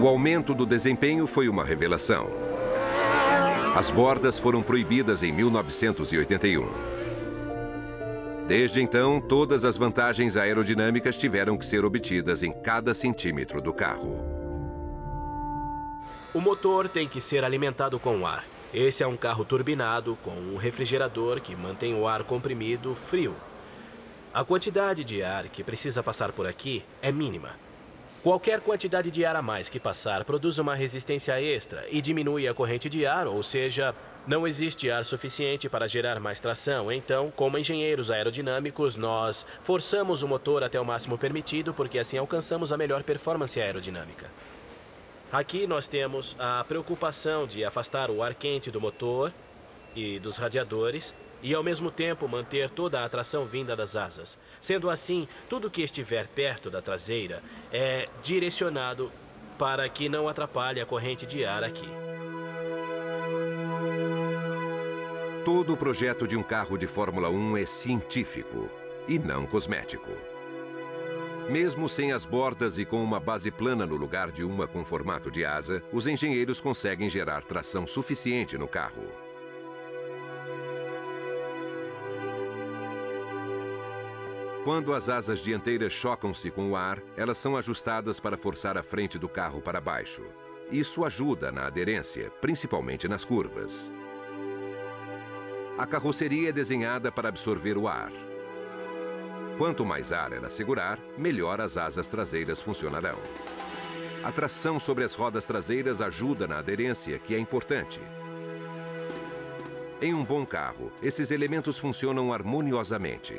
O aumento do desempenho foi uma revelação. As bordas foram proibidas em 1981. Desde então, todas as vantagens aerodinâmicas tiveram que ser obtidas em cada centímetro do carro. O motor tem que ser alimentado com ar. Esse é um carro turbinado com um refrigerador que mantém o ar comprimido frio. A quantidade de ar que precisa passar por aqui é mínima. Qualquer quantidade de ar a mais que passar produz uma resistência extra e diminui a corrente de ar, ou seja, não existe ar suficiente para gerar mais tração. Então, como engenheiros aerodinâmicos, nós forçamos o motor até o máximo permitido, porque assim alcançamos a melhor performance aerodinâmica. Aqui nós temos a preocupação de afastar o ar quente do motor e dos radiadores e, ao mesmo tempo, manter toda a atração vinda das asas. Sendo assim, tudo que estiver perto da traseira é direcionado para que não atrapalhe a corrente de ar aqui. Todo o projeto de um carro de Fórmula 1 é científico e não cosmético. Mesmo sem as bordas e com uma base plana no lugar de uma com formato de asa, os engenheiros conseguem gerar tração suficiente no carro. Quando as asas dianteiras chocam-se com o ar, elas são ajustadas para forçar a frente do carro para baixo. Isso ajuda na aderência, principalmente nas curvas. A carroceria é desenhada para absorver o ar. Quanto mais ar ela segurar, melhor as asas traseiras funcionarão. A tração sobre as rodas traseiras ajuda na aderência, que é importante. Em um bom carro, esses elementos funcionam harmoniosamente.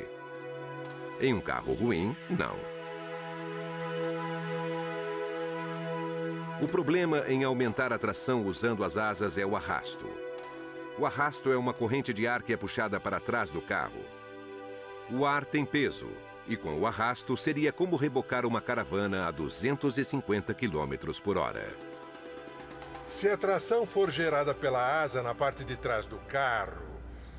Em um carro ruim, não. O problema em aumentar a tração usando as asas é o arrasto. O arrasto é uma corrente de ar que é puxada para trás do carro. O ar tem peso, e com o arrasto seria como rebocar uma caravana a 250 km por hora. Se a tração for gerada pela asa na parte de trás do carro,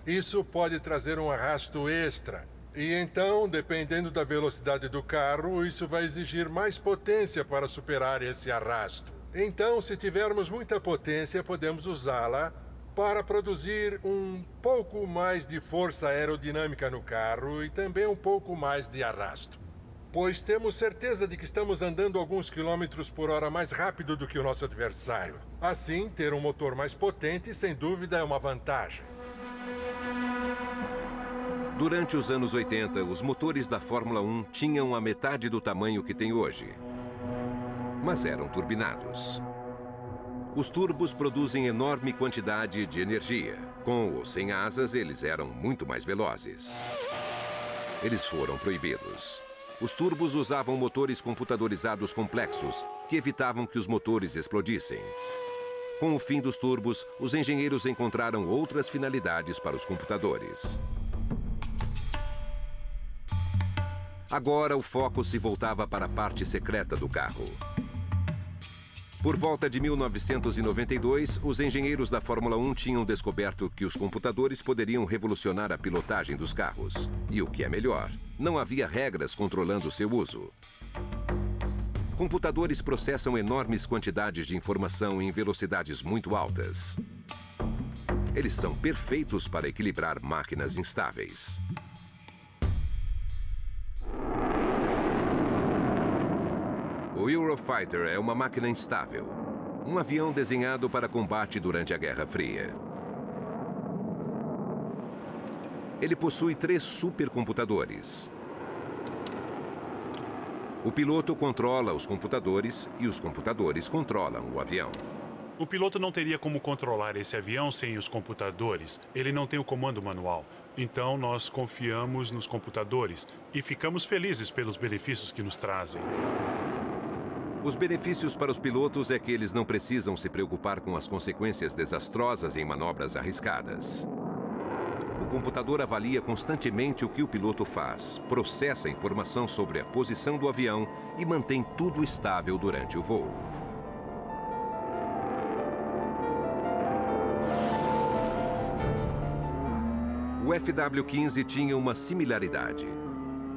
isso pode trazer um arrasto extra. E então, dependendo da velocidade do carro, isso vai exigir mais potência para superar esse arrasto. Então, se tivermos muita potência, podemos usá-la para produzir um pouco mais de força aerodinâmica no carro e também um pouco mais de arrasto. Pois temos certeza de que estamos andando alguns quilômetros por hora mais rápido do que o nosso adversário. Assim, ter um motor mais potente, sem dúvida, é uma vantagem. Durante os anos 80, os motores da Fórmula 1 tinham a metade do tamanho que tem hoje. Mas eram turbinados. Os turbos produzem enorme quantidade de energia. Com ou sem asas, eles eram muito mais velozes. Eles foram proibidos. Os turbos usavam motores computadorizados complexos, que evitavam que os motores explodissem. Com o fim dos turbos, os engenheiros encontraram outras finalidades para os computadores. Agora o foco se voltava para a parte secreta do carro. Por volta de 1992, os engenheiros da Fórmula 1 tinham descoberto que os computadores poderiam revolucionar a pilotagem dos carros. E o que é melhor, não havia regras controlando seu uso. Computadores processam enormes quantidades de informação em velocidades muito altas. Eles são perfeitos para equilibrar máquinas instáveis. O Eurofighter é uma máquina instável, um avião desenhado para combate durante a Guerra Fria. Ele possui 3 supercomputadores. O piloto controla os computadores e os computadores controlam o avião. O piloto não teria como controlar esse avião sem os computadores. Ele não tem o comando manual. Então, nós confiamos nos computadores e ficamos felizes pelos benefícios que nos trazem. Os benefícios para os pilotos é que eles não precisam se preocupar com as consequências desastrosas em manobras arriscadas. O computador avalia constantemente o que o piloto faz, processa informação sobre a posição do avião e mantém tudo estável durante o voo. O FW-15 tinha uma similaridade.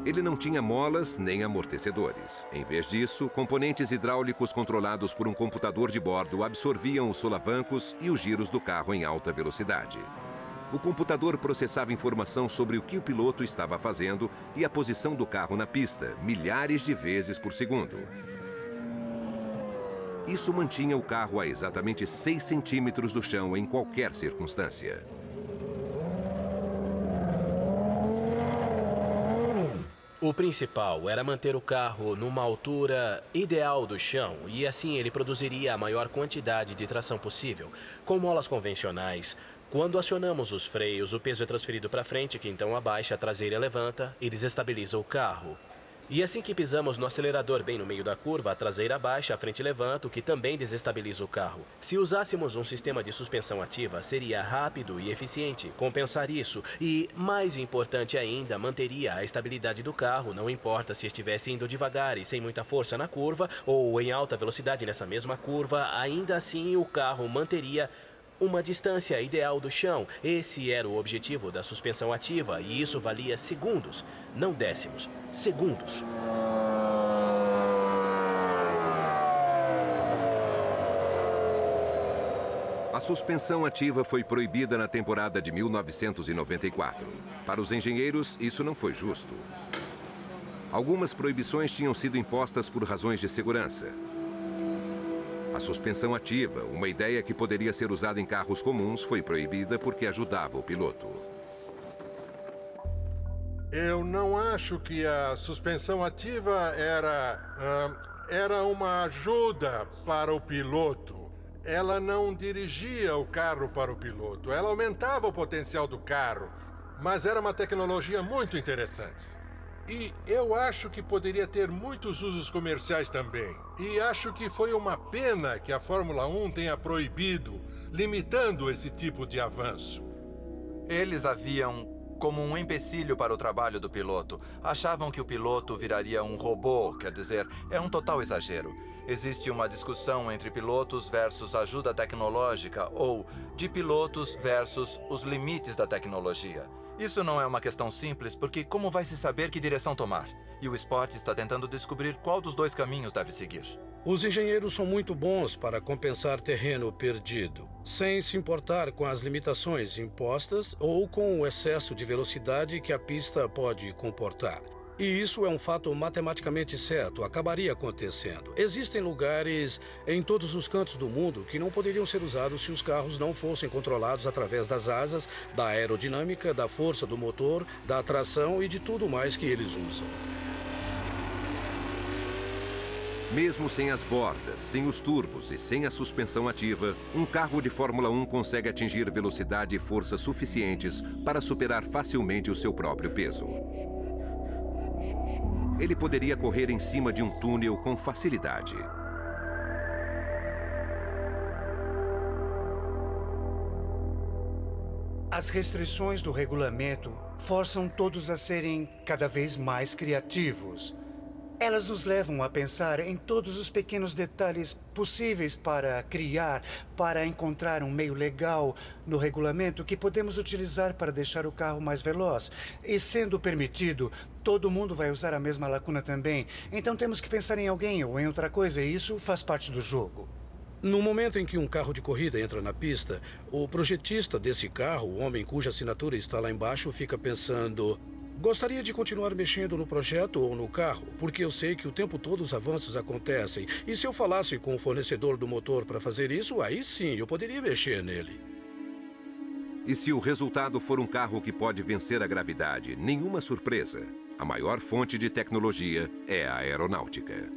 Ele não tinha molas nem amortecedores. Em vez disso, componentes hidráulicos controlados por um computador de bordo absorviam os solavancos e os giros do carro em alta velocidade. O computador processava informação sobre o que o piloto estava fazendo e a posição do carro na pista, milhares de vezes por segundo. Isso mantinha o carro a exatamente 6 centímetros do chão em qualquer circunstância. O principal era manter o carro numa altura ideal do chão e assim ele produziria a maior quantidade de tração possível. Com molas convencionais, quando acionamos os freios, o peso é transferido para frente, que então abaixa, a traseira levanta e desestabiliza o carro. E assim que pisamos no acelerador bem no meio da curva, a traseira abaixa, a frente levanta, o que também desestabiliza o carro. Se usássemos um sistema de suspensão ativa, seria rápido e eficiente compensar isso. E, mais importante ainda, manteria a estabilidade do carro, não importa se estivesse indo devagar e sem muita força na curva, ou em alta velocidade nessa mesma curva, ainda assim o carro manteria uma distância ideal do chão. Esse era o objetivo da suspensão ativa e isso valia segundos, não décimos, segundos. A suspensão ativa foi proibida na temporada de 1994. Para os engenheiros, isso não foi justo. Algumas proibições tinham sido impostas por razões de segurança. A suspensão ativa, uma ideia que poderia ser usada em carros comuns, foi proibida porque ajudava o piloto. Eu não acho que a suspensão ativa era uma ajuda para o piloto. Ela não dirigia o carro para o piloto. Ela aumentava o potencial do carro, mas era uma tecnologia muito interessante. E eu acho que poderia ter muitos usos comerciais também. E acho que foi uma pena que a Fórmula 1 tenha proibido, limitando esse tipo de avanço. Eles haviam como um empecilho para o trabalho do piloto. Achavam que o piloto viraria um robô, quer dizer, é um total exagero. Existe uma discussão entre pilotos versus ajuda tecnológica ou de pilotos versus os limites da tecnologia. Isso não é uma questão simples, porque como vai se saber que direção tomar? E o esporte está tentando descobrir qual dos dois caminhos deve seguir. Os engenheiros são muito bons para compensar terreno perdido, sem se importar com as limitações impostas ou com o excesso de velocidade que a pista pode comportar. E isso é um fato matematicamente certo, acabaria acontecendo. Existem lugares em todos os cantos do mundo que não poderiam ser usados se os carros não fossem controlados através das asas, da aerodinâmica, da força do motor, da tração e de tudo mais que eles usam. Mesmo sem as bordas, sem os turbos e sem a suspensão ativa, um carro de Fórmula 1 consegue atingir velocidade e força suficientes para superar facilmente o seu próprio peso. Ele poderia correr em cima de um túnel com facilidade. As restrições do regulamento forçam todos a serem cada vez mais criativos. Elas nos levam a pensar em todos os pequenos detalhes possíveis para criar, para encontrar um meio legal no regulamento que podemos utilizar para deixar o carro mais veloz. E sendo permitido, todo mundo vai usar a mesma lacuna também. Então temos que pensar em alguém ou em outra coisa, e isso faz parte do jogo. No momento em que um carro de corrida entra na pista, o projetista desse carro, o homem cuja assinatura está lá embaixo, fica pensando: gostaria de continuar mexendo no projeto ou no carro, porque eu sei que o tempo todo os avanços acontecem. E se eu falasse com o fornecedor do motor para fazer isso, aí sim, eu poderia mexer nele. E se o resultado for um carro que pode vencer a gravidade, nenhuma surpresa. A maior fonte de tecnologia é a aeronáutica.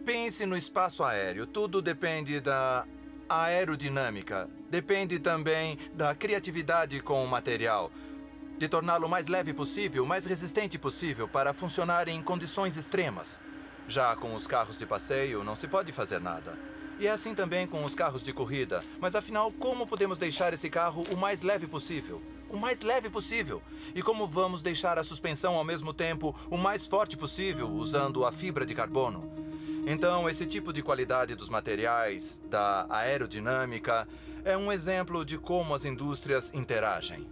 Pense no espaço aéreo. Tudo depende da aerodinâmica. Depende também da criatividade com o material. De torná-lo mais leve possível, mais resistente possível para funcionar em condições extremas. Já com os carros de passeio, não se pode fazer nada. E é assim também com os carros de corrida. Mas afinal, como podemos deixar esse carro o mais leve possível? O mais leve possível. E como vamos deixar a suspensão ao mesmo tempo o mais forte possível, usando a fibra de carbono? Então, esse tipo de qualidade dos materiais, da aerodinâmica, é um exemplo de como as indústrias interagem.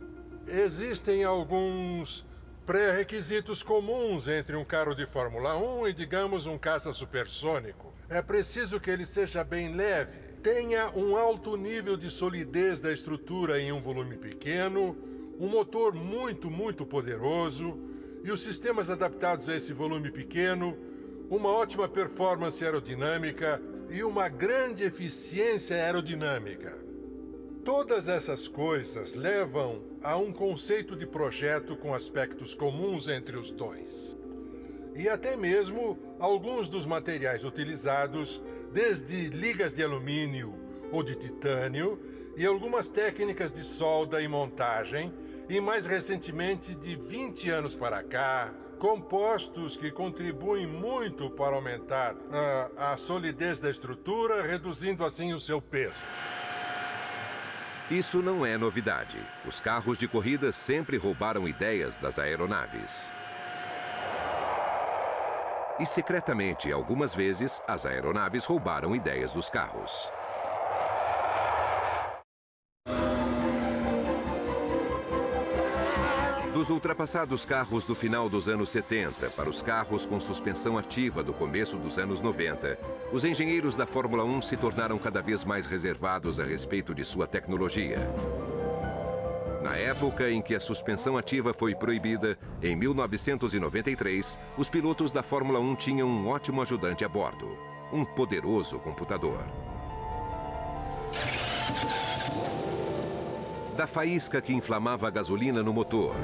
Existem alguns Pré-requisitos comuns entre um carro de Fórmula 1 e, digamos, um caça supersônico. É preciso que ele seja bem leve, tenha um alto nível de solidez da estrutura em um volume pequeno, um motor muito poderoso e os sistemas adaptados a esse volume pequeno, uma ótima performance aerodinâmica e uma grande eficiência aerodinâmica. Todas essas coisas levam a um conceito de projeto com aspectos comuns entre os dois. E até mesmo alguns dos materiais utilizados, desde ligas de alumínio ou de titânio, e algumas técnicas de solda e montagem, e mais recentemente, de 20 anos para cá, compostos que contribuem muito para aumentar a solidez da estrutura, reduzindo assim o seu peso. Isso não é novidade. Os carros de corrida sempre roubaram ideias das aeronaves. E, secretamente, algumas vezes, as aeronaves roubaram ideias dos carros. Dos ultrapassados carros do final dos anos 70 para os carros com suspensão ativa do começo dos anos 90, os engenheiros da Fórmula 1 se tornaram cada vez mais reservados a respeito de sua tecnologia. Na época em que a suspensão ativa foi proibida, em 1993, os pilotos da Fórmula 1 tinham um ótimo ajudante a bordo, um poderoso computador. Da faísca que inflamava a gasolina no motor,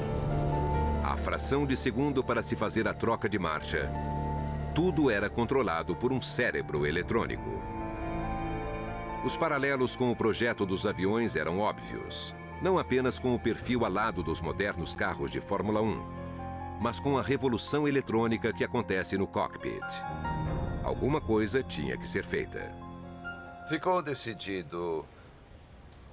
à fração de segundo para se fazer a troca de marcha, tudo era controlado por um cérebro eletrônico. Os paralelos com o projeto dos aviões eram óbvios, não apenas com o perfil alado dos modernos carros de Fórmula 1, mas com a revolução eletrônica que acontece no cockpit. Alguma coisa tinha que ser feita. Ficou decidido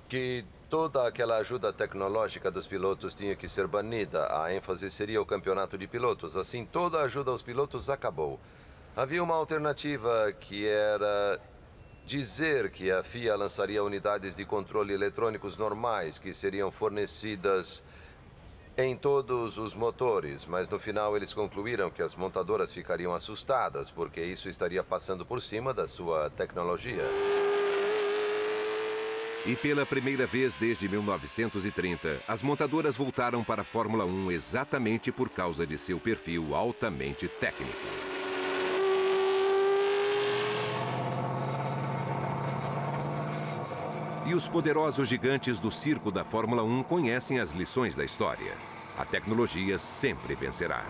que toda aquela ajuda tecnológica dos pilotos tinha que ser banida. A ênfase seria o campeonato de pilotos. Assim, toda a ajuda aos pilotos acabou. Havia uma alternativa que era dizer que a FIA lançaria unidades de controle eletrônicos normais que seriam fornecidas em todos os motores, mas no final eles concluíram que as montadoras ficariam assustadas porque isso estaria passando por cima da sua tecnologia. E pela primeira vez desde 1930, as montadoras voltaram para a Fórmula 1 exatamente por causa de seu perfil altamente técnico. E os poderosos gigantes do circo da Fórmula 1 conhecem as lições da história. A tecnologia sempre vencerá.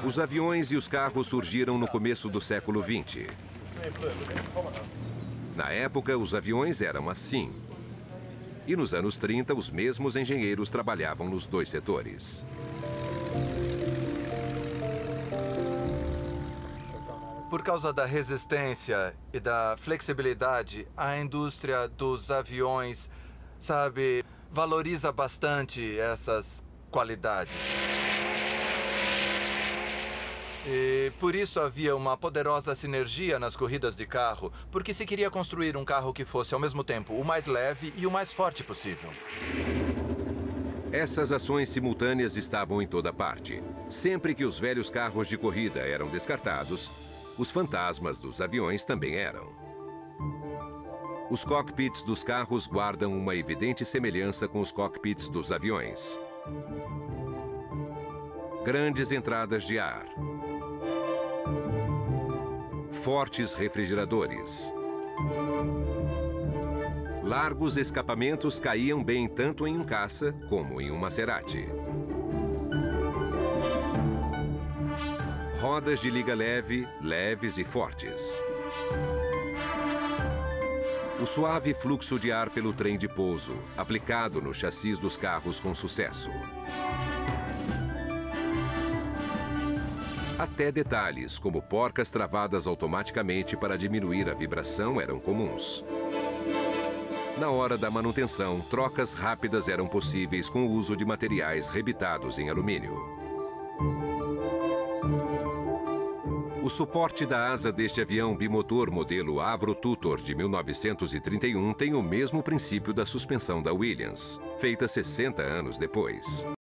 Os aviões e os carros surgiram no começo do século XX. Na época, os aviões eram assim. E nos anos 30, os mesmos engenheiros trabalhavam nos dois setores. Por causa da resistência e da flexibilidade, a indústria dos aviões, valoriza bastante essas qualidades. E por isso havia uma poderosa sinergia nas corridas de carro, porque se queria construir um carro que fosse ao mesmo tempo o mais leve e o mais forte possível. Essas ações simultâneas estavam em toda parte. Sempre que os velhos carros de corrida eram descartados, os fantasmas dos aviões também eram. Os cockpits dos carros guardam uma evidente semelhança com os cockpits dos aviões. Grandes entradas de ar. Fortes refrigeradores. Largos escapamentos caíam bem tanto em um caça como em um Maserati. Rodas de liga leve, leves e fortes. O suave fluxo de ar pelo trem de pouso, aplicado no chassis dos carros com sucesso. Até detalhes, como porcas travadas automaticamente para diminuir a vibração, eram comuns. Na hora da manutenção, trocas rápidas eram possíveis com o uso de materiais rebitados em alumínio. O suporte da asa deste avião bimotor modelo Avro Tutor de 1931 tem o mesmo princípio da suspensão da Williams, feita 60 anos depois.